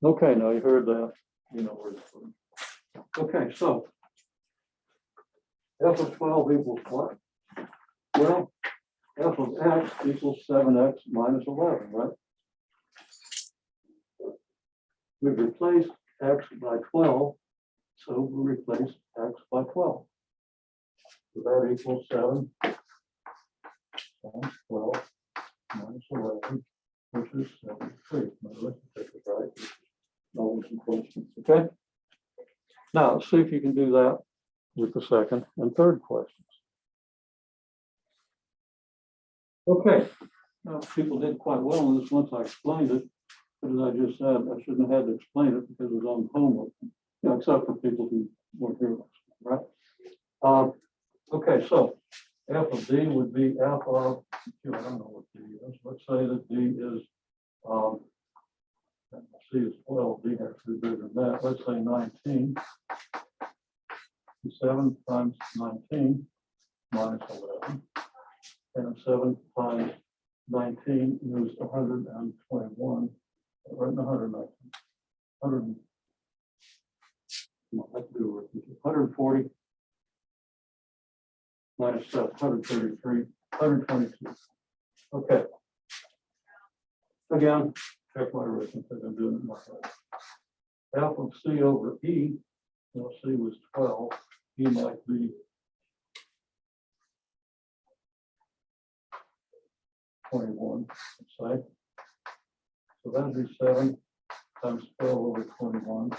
Okay, now you heard that, you know where it's from. Okay, so f of 12 equals what? Well, f of x equals 7x minus 11, right? We've replaced x by 12, so we replace x by 12. So that equals 7 times 12 minus 11, which is 73. Now let's take it right. Always some questions, okay? Now, see if you can do that with the second and third questions. Okay, now people did quite well on this once I explained it, but as I just said, I shouldn't have had to explain it because it was on homework, you know, except for people who weren't here, right? Okay, so f of d would be f of, I don't know what d is. Let's say that d is, c is 12, d has to be bigger than that. Let's say 19. 7 times 19 minus 11. And 7 times 19 is 121. Right in 119. 100. Let's do it. 140 minus 7, 133, 122. Okay. Again, check my arithmetic. I'm doing it my way. F of c over e, well, c was 12. E might be 21, let's say. So that'd be 7 times 12 over 21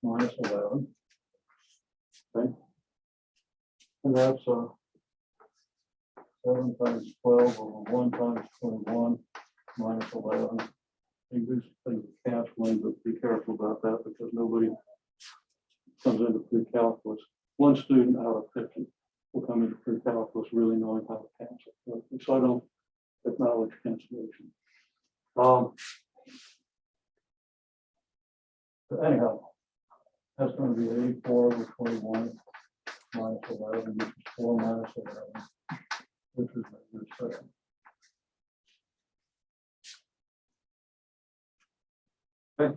minus 11. Okay. And that's 7 times 12 over 1 times 21 minus 11. You do things with canceling, but be careful about that because nobody comes into pre-calculus. One student out of 50 will come into pre-calculus really knowing how to cancel. So I don't acknowledge cancellation. But anyhow, that's going to be 84 over 21 minus 11, which is 4 minus 11, which is negative 7. Okay.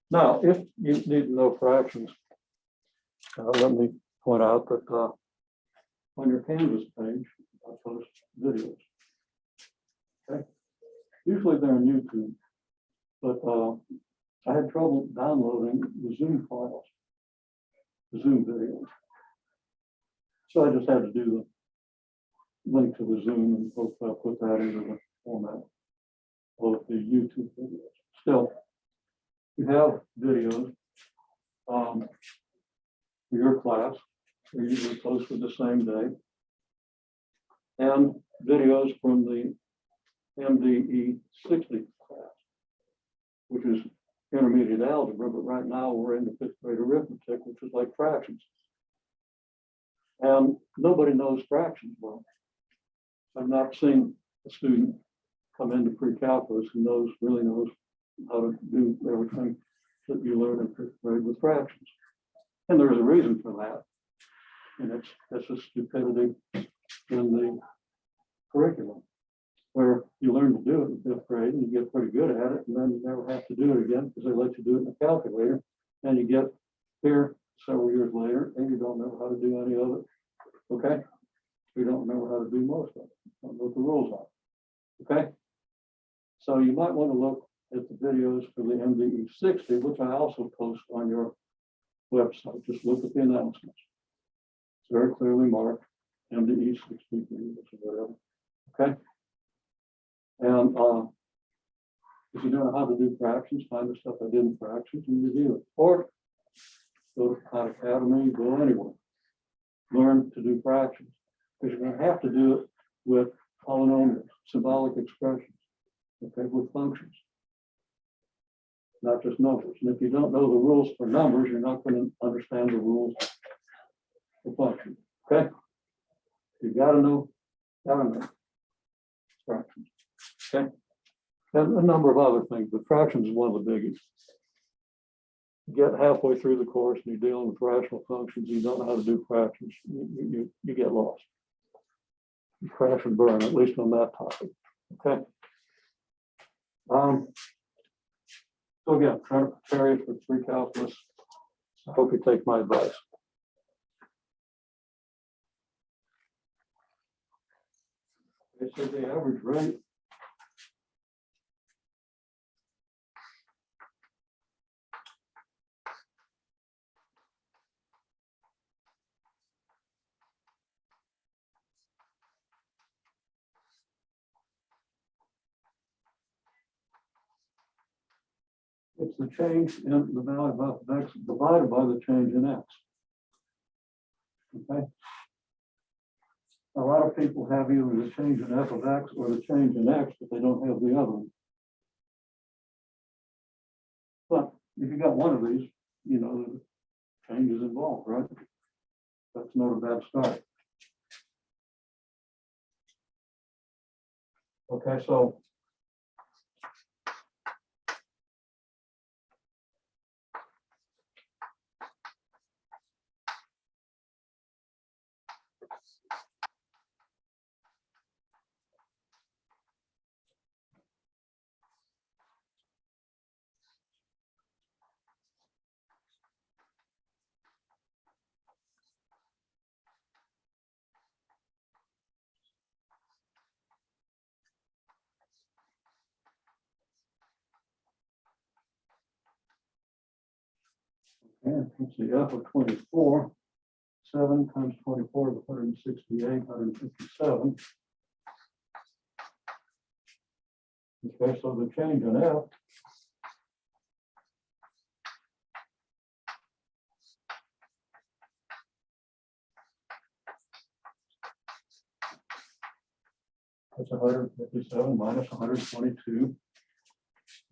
Now, if you need to know fractions, let me point out that on your Canvas page, I post videos. Okay. Usually they're on YouTube, but I had trouble downloading the Zoom files, the Zoom videos. So I just had to do the link to the Zoom and hopefully I'll put that into the format of the YouTube videos. Still, you have videos for your class. They're usually posted the same day. And videos from the MDE 60 class, which is intermediate algebra, but right now we're in the 5th grade arithmetic, which is like fractions. And nobody knows fractions well. I've not seen a student come into pre-calculus who really knows how to do everything that you learn in 5th grade with fractions. And there's a reason for that. And it's a stupidity in the curriculum, where you learn to do it in 5th grade and you get pretty good at it, and then you never have to do it again because they let you do it in a calculator, and you get here several years later and you don't know how to do any of it. Okay? You don't know how to do most of it. You don't know what the rules are. Okay? So you might want to look at the videos for the MDE 60, which I also post on your website. Just look at the announcements. It's very clearly marked MDE 60 videos or whatever. Okay? And if you don't know how to do fractions, find the stuff I did in fractions and review it. Or go to Khan Academy, go anywhere. Learn to do fractions. Because you're going to have to do it with polynomials, symbolic expressions, okay, with functions, not just numbers. And if you don't know the rules for numbers, you're not going to understand the rules for functions. Okay? You got to know fractions. Okay? And a number of other things, but fractions is one of the biggies. You get halfway through the course and you're dealing with rational functions, you don't know how to do fractions, you get lost. You crash and burn, at least on that topic. Okay. So again, trying to prepare you for pre-calculus. I hope you take my advice. They said the average rate. It's the change in the value of x divided by the change in x. Okay. A lot of people have either the change in f of x or the change in x, but they don't have the other one. But if you got one of these, you know, the change is involved, right? That's not a bad start. Okay, so and let's see, f of 24, 7 times 24 is 168, 157. Okay, so the change in f is 157 minus 122.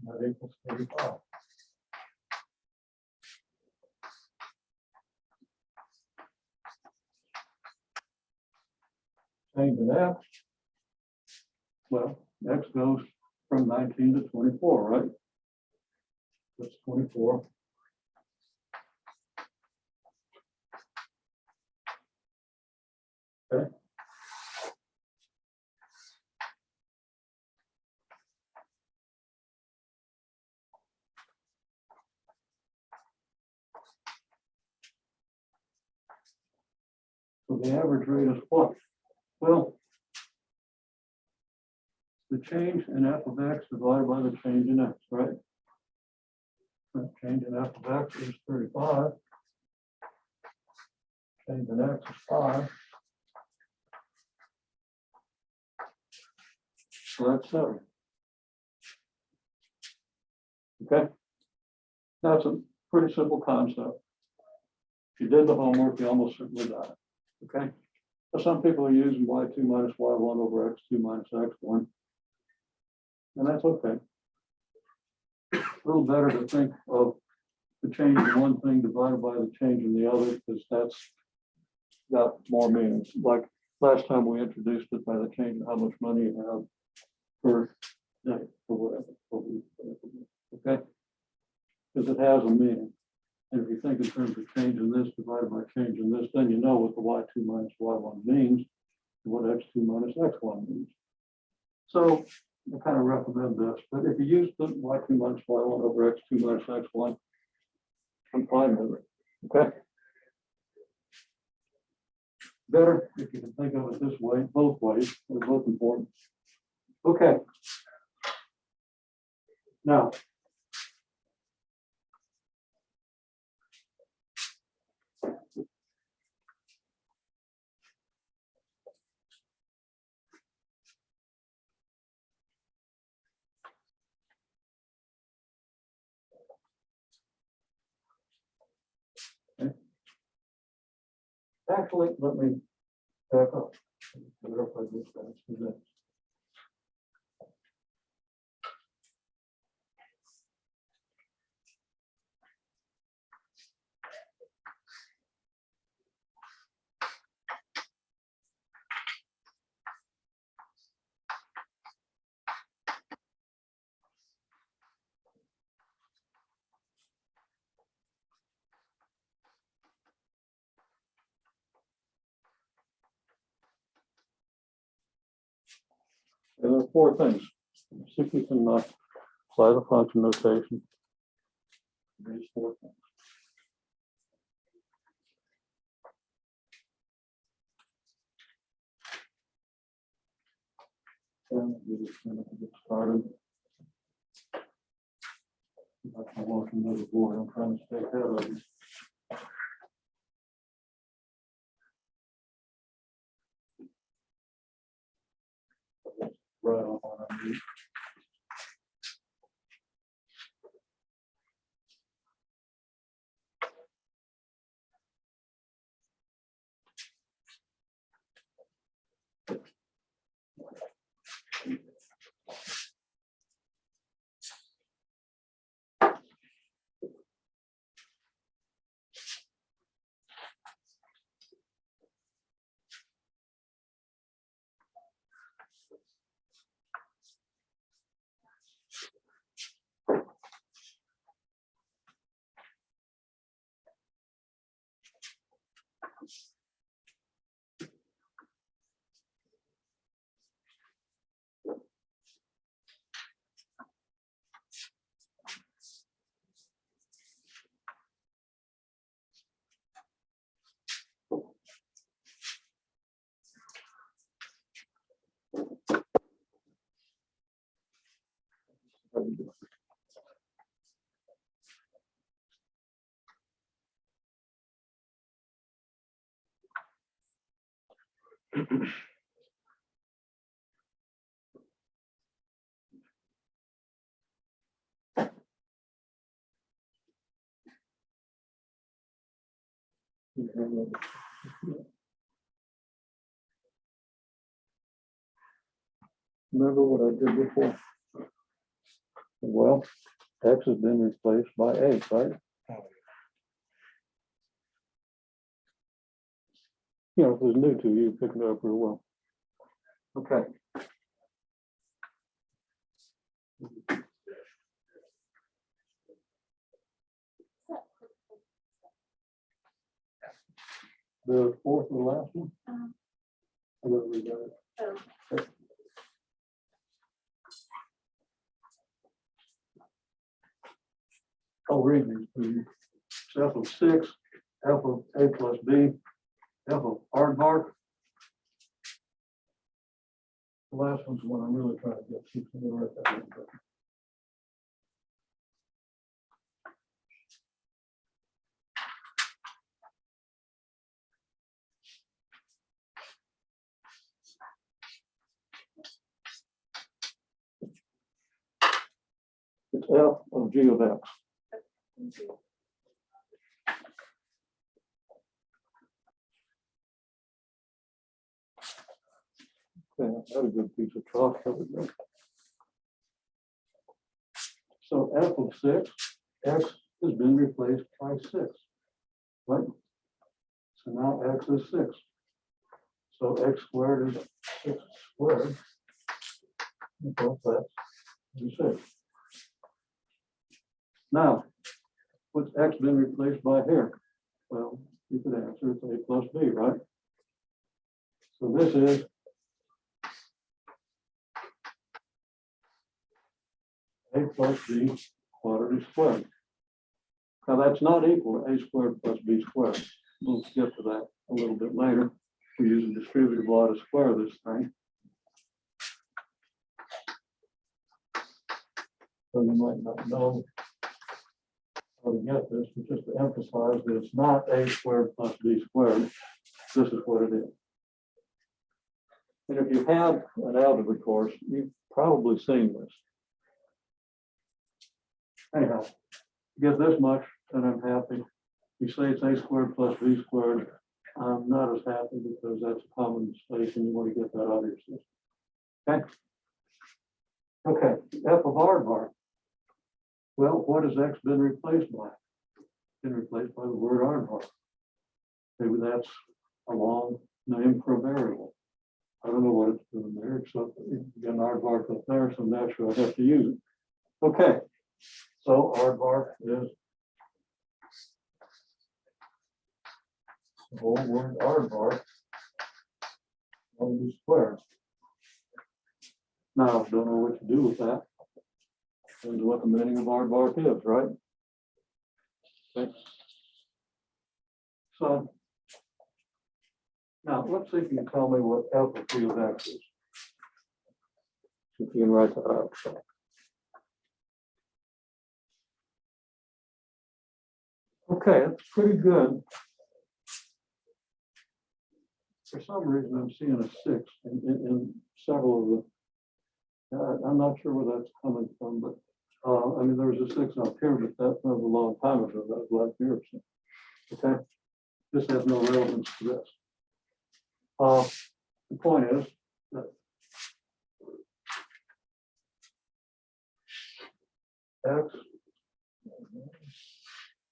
That equals 35. Change in f, well, x goes from 19 to 24, right? That's 24. Okay. So the average rate is what? Well, the change in f of x divided by the change in x, right? The change in f of x is 35. Change in x is 5. So that's 7. Okay? That's a pretty simple concept. If you did the homework, you almost certainly got it. Okay? But some people are using y2 minus y1 over x2 minus x1. And that's okay. A little better to think of the change in one thing divided by the change in the other, because that's got more meanings. Like last time we introduced it by the change in how much money you have per day or whatever. Okay? Because it has a meaning. And if you think in terms of change in this divided by change in this, then you know what the y2 minus y1 means and what x2 minus x1 means. So I kind of recommend this, but if you use the y2 minus y1 over x2 minus x1, I'm fine with it. Okay. Better if you can think of it this way, both ways. They're both important. Okay. Now, actually, let me back up. Verify this fast. There are 4 things. See if you can apply the function notation. these four things. And we're just gonna get started. I'm walking to the board. I'm trying to stay ahead of you. Right on what I need. Remember what I did before? Well, X has been replaced by A, right? You know, if it's new to you, pick it up real well. Okay. The fourth and last one? What we got? Okay. I'll read these to you. It's F of 6, F of A plus B, F of aardvark. The last one's the one I'm really trying to get to. So I'm gonna write that one down. It's F of G of X. Okay, that's a good piece of chalk. There we go. So F of 6, X has been replaced by 6. Right? So now X is 6. So X squared is 6 squared. Well, that's 6. Now, what's X been replaced by here? Well, you could answer it's A plus B, right? So this is A plus B quantity squared. Now that's not equal to A squared plus B squared. We'll get to that a little bit later. We use a distributive law to square this thing. So you might not know how to get this, but just to emphasize that it's not A squared plus B squared. This is what it is. And if you have an algebra course, you've probably seen this. Anyhow, you get this much, and I'm happy. You say it's A squared plus B squared. I'm not as happy because that's a common mistake, and you want to get that out of your system. Okay. Okay. F of aardvark. Well, what has X been replaced by? Been replaced by the word aardvark. Maybe that's a long name for a variable. I don't know what it's doing there, except you get an aardvark up there, so naturally I have to use it. Okay. So aardvark is the whole word aardvark on the square. Now, don't know what to do with that. Depends what the meaning of aardvark is, right? Okay. So now let's see if you can tell me what f of g of x is. If you can write that out. Okay, that's pretty good. For some reason, I'm seeing a 6 in several of the. I'm not sure where that's coming from, but I mean, there was a 6 up here, but that was a long time ago. That was last year. So, okay, this has no relevance to this. The point is that x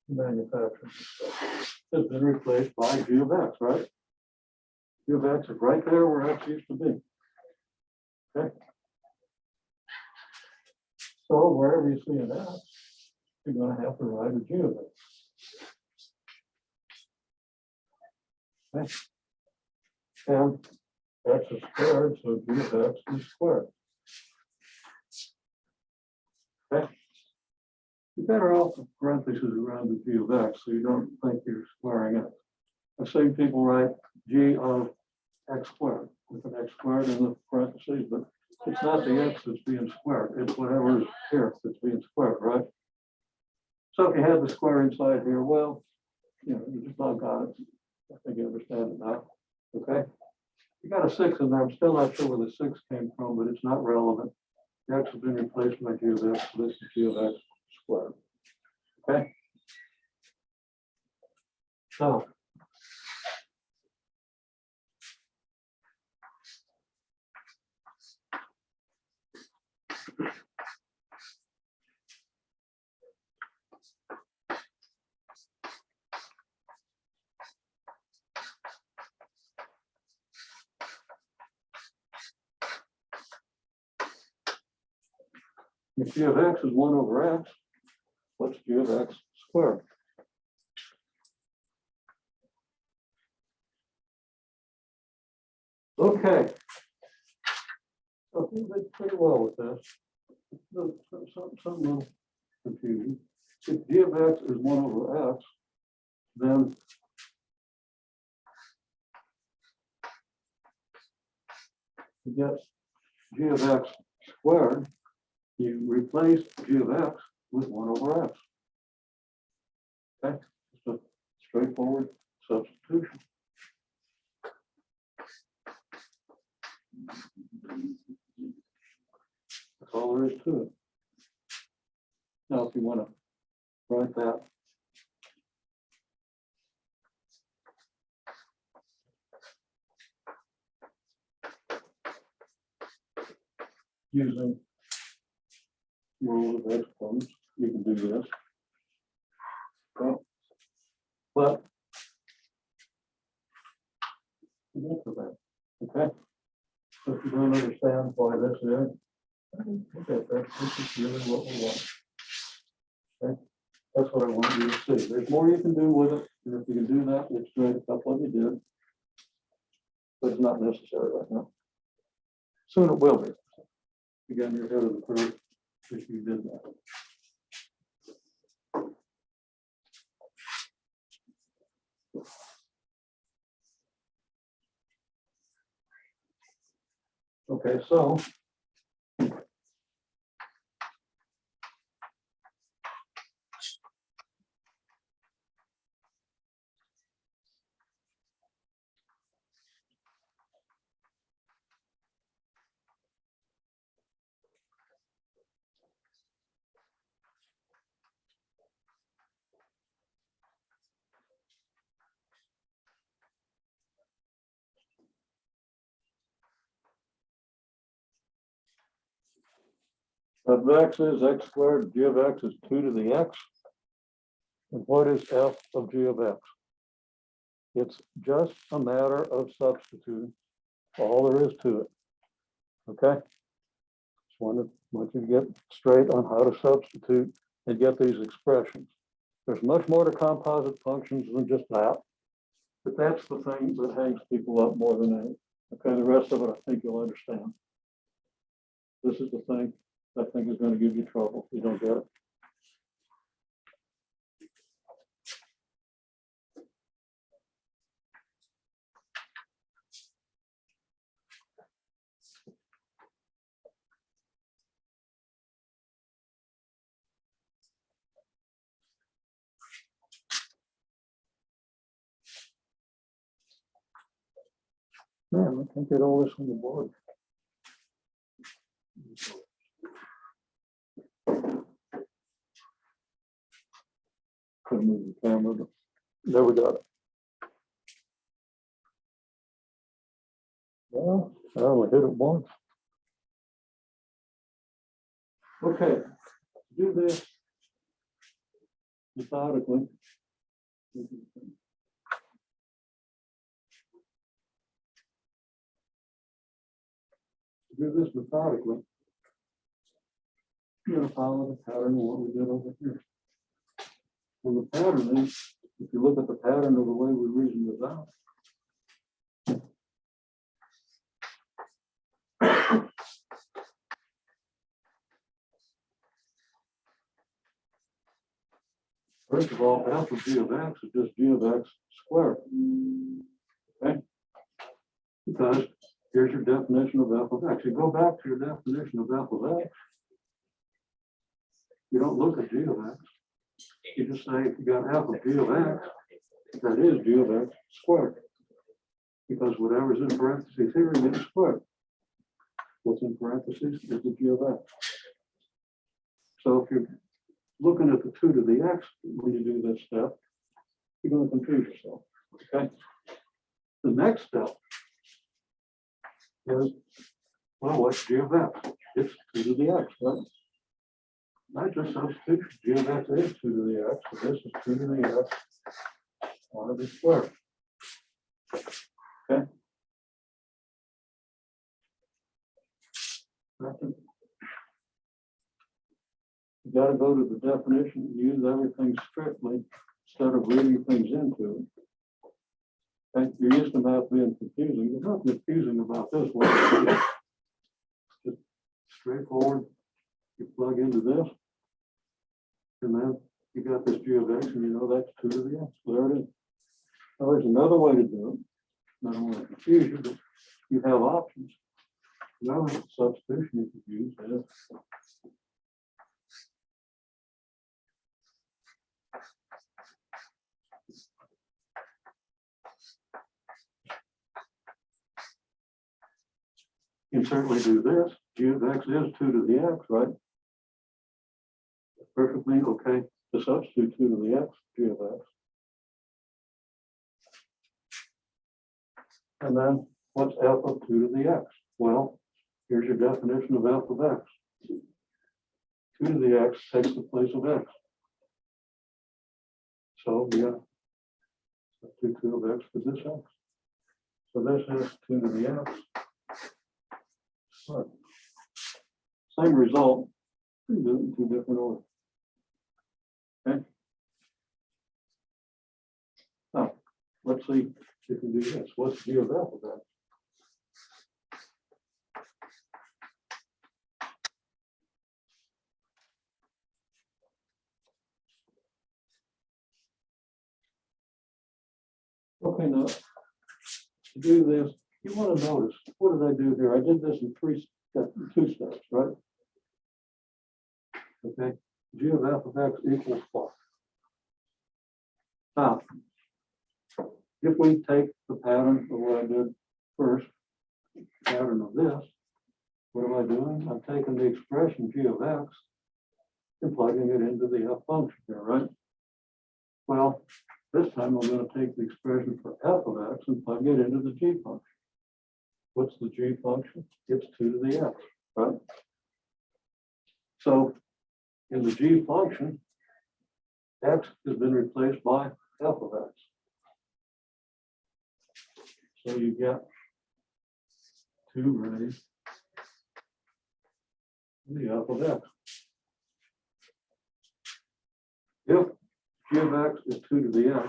manufacturing has been replaced by g of x, right? G of x is right there where x used to be. Okay. So wherever you see an x, you're going to have to write a g of x. Okay. And x is squared, so g of x is squared. Okay. You're better off with parentheses around the g of x, so you don't think you're squaring it. I've seen people write g of x squared with an x squared in the parentheses, but it's not the x that's being squared. It's whatever is here that's being squared, right? So if you had the square inside here, well, you know, you just not got it. I think you understand it now. Okay. You got a 6 in there. I'm still not sure where the 6 came from, but it's not relevant. The x has been replaced by g of x, so this is g of x squared. Okay. So if g of x is 1 over x, what's g of x squared? Okay. So we did pretty well with this. Some little confusion. If g of x is 1 over x, then to get g of x squared, you replace g of x with 1 over x. Okay, it's a straightforward substitution. That's all there is to it. Now, if you want to write that using rule of exponents, you can do this. Okay. But look at that. Okay. So if you don't understand why this is, okay, this is really what we want. Okay. That's what I want you to see. There's more you can do with it. And if you can do that, it's great. That's what you did. But it's not necessary right now. Soon it will be. Again, you're ahead of the curve if you did that. Okay, so f of x is x squared, g of x is 2 to the x. And what is f of g of x? It's just a matter of substituting. All there is to it. Okay? Just want you to get straight on how to substitute and get these expressions. There's much more to composite functions than just that. But that's the thing that hangs people up more than anything. Okay, the rest of it, I think you'll understand. This is the thing I think is going to give you trouble if you don't get it. Man, I can't get all this on the board. Couldn't move the camera, but never got it. Well, I only hit it once. Okay, do this methodically. Do this methodically. You're gonna follow the pattern of what we did over here. And the pattern is, if you look at the pattern of the way we reasoned this out. First of all, f of g of x is just g of x squared. Okay? Because here's your definition of f of x. You go back to your definition of f of x. You don't look at g of x. You just say if you got f of g of x, that is g of x squared. Because whatever's in parentheses here gets squared. What's in parentheses is the g of x. So if you're looking at the 2 to the x when you do this step, you're going to confuse yourself. Okay. The next step is, well, what's g of x? It's 2 to the x, right? I just substitute g of x is 2 to the x, so this is 2 to the x on the square. Okay. You got to go to the definition and use everything strictly instead of reading things into it. Okay. You're used to that being confusing. There's nothing confusing about this one. Just straightforward. You plug into this, and then you got this g of x, and you know that's 2 to the x. So there it is. Now there's another way to do it. I don't want to confuse you, but you have options. Another substitution you could use is you can certainly do this. G of x is 2 to the x, right? Perfectly okay to substitute 2 to the x, g of x. And then what's f of 2 to the x? Well, here's your definition of f of x. 2 to the x takes the place of x. So we got substitute 2 of x for this x. So this is 2 to the x. Right. Same result, you do it in 2 different orders. Okay. Now, let's see if we do this. What's g of f of that? Okay, now to do this, you want to notice what did I do here? I did this in 2 steps, right? Okay, g of f of x equals what? Now, if we take the pattern of what I did first, pattern of this, what am I doing? I'm taking the expression g of x and plugging it into the f function here, right? Well, this time I'm going to take the expression for f of x and plug it into the g function. What's the g function? It's 2 to the x, right? So in the g function, x has been replaced by f of x. So you get 2 raised to the f of x. If g of x is 2 to the x,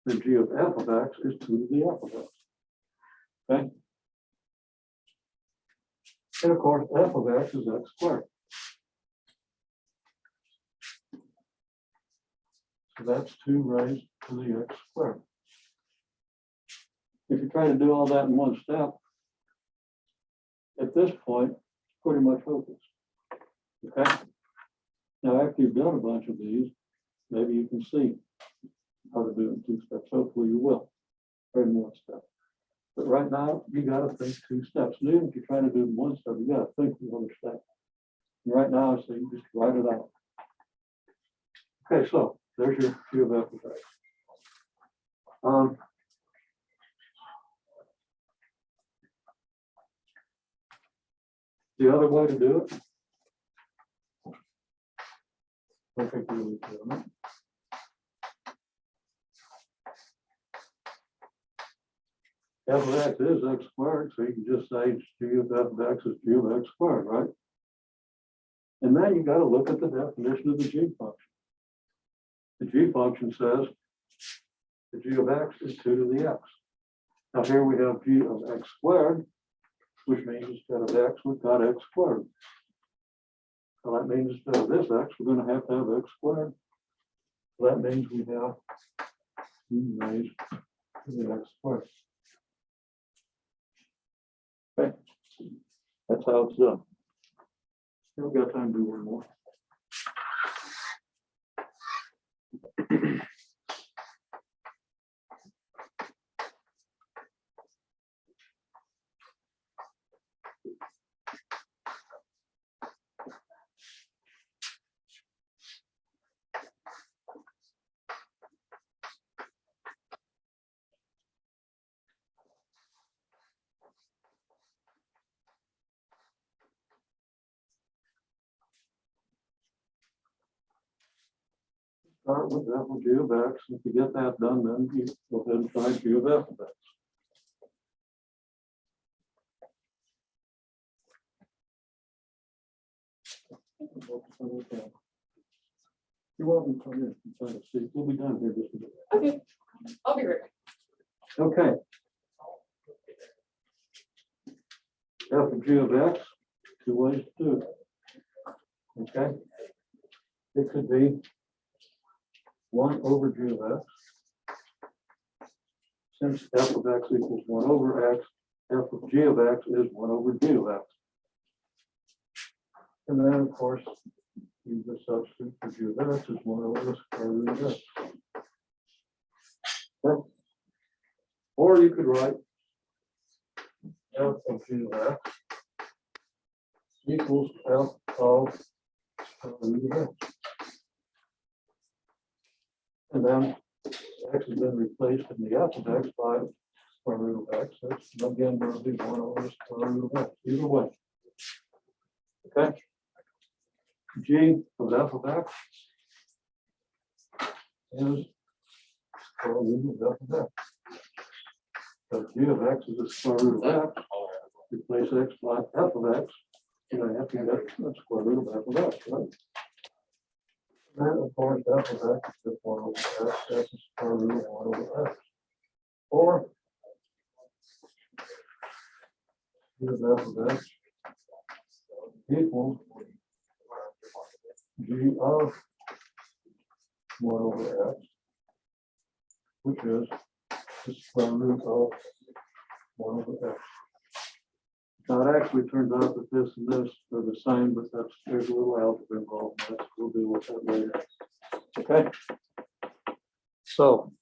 then g of f of x is 2 to the f of x. Okay? And of course, f of x is x squared. So that's 2 raised to the x squared. If you try to do all that in one step, at this point, it's pretty much hopeless. Okay? Now, after you've done a bunch of these, maybe you can see how to do it in 2 steps. Hopefully you will, or in 1 step. But right now, you gotta think two steps. And even if you're trying to do one step, you gotta think one step. And right now, I say you just write it out. Okay, so there's your G of F of X. The other way to do it. I think we would do it. F of X is X squared, so you can just say G of F of X is G of X squared, right? And then you got to look at the definition of the G function. The G function says the G of X is 2 to the X. Now here we have G of X squared, which means instead of X, we've got X squared. So that means instead of this X, we're going to have X squared. So that means we have 2 raised to the X squared. Okay, that's how it's done. We've got time to do one more. Start with F of G of X. If you get that done, then you go ahead and try G of F of X. You're welcome to come in and try to see. We'll be done here just a minute. Okay, I'll be right back. Okay. F of G of X, 2 ways to do it. Okay. It could be 1 over G of X. Since F of X equals 1 over X, F of G of X is 1 over G of X. And then, of course, you just substitute for G of X is 1 over the square root of X. Okay. Or you could write F of G of X equals F of square root of X. And then X has been replaced in the F of X by square root of X. That's again going to be 1 over the square root of X, either way. Okay. G of F of X is square root of F of X. So G of X is the square root of X. Replace X by F of X. You're going to have to get the square root of F of X, right? And then, of course, F of X is just 1 over X. That's the square root of 1 over X. Or G of F of X equals G of 1 over X, which is the square root of 1 over X. Now it actually turns out that this and this are the same, but there's a little algebra involved. We'll deal with that later. Okay. So